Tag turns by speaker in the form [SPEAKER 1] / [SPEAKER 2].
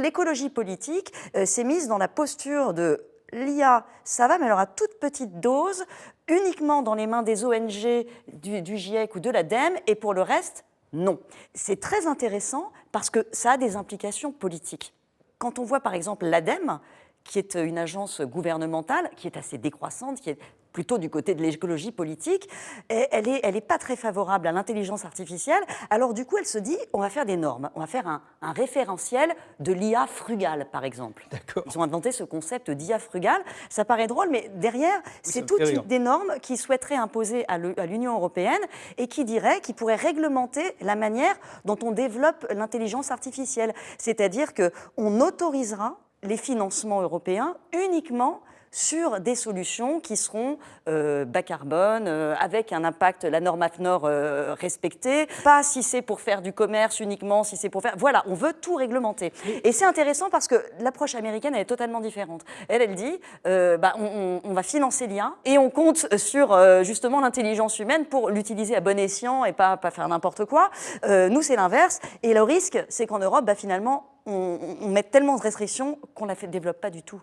[SPEAKER 1] l'écologie politique s'est mise dans la posture de l'IA, ça va, mais alors à toute petite dose, uniquement dans les mains des ONG, du GIEC ou de l'ADEME, et pour le reste, non. C'est très intéressant parce que ça a des implications politiques. Quand on voit par exemple l'ADEME, qui est une agence gouvernementale, qui est assez décroissante, qui est plutôt du côté de l'écologie politique, elle est pas très favorable à l'intelligence artificielle. Alors du coup, elle se dit, on va faire des normes, on va faire un référentiel de l'IA frugale, par exemple. Ils ont inventé ce concept d'IA frugale. Ça paraît drôle, mais derrière, c'est toutes des normes qu'ils souhaiteraient imposer à l'Union européenne et qui pourraient réglementer la manière dont on développe l'intelligence artificielle. C'est-à-dire qu'on autorisera les financements européens uniquement sur des solutions qui seront bas carbone, avec un impact, la norme AFNOR respectée, pas si c'est pour faire du commerce uniquement, si c'est pour faire... Voilà, on veut tout réglementer. Et c'est intéressant parce que l'approche américaine, elle est totalement différente. Elle dit, on va financer l'IA et on compte sur justement l'intelligence humaine pour l'utiliser à bon escient et pas faire n'importe quoi. Nous, c'est l'inverse. Et le risque, c'est qu'en Europe, finalement, on met tellement de restrictions qu'on ne la développe pas du tout.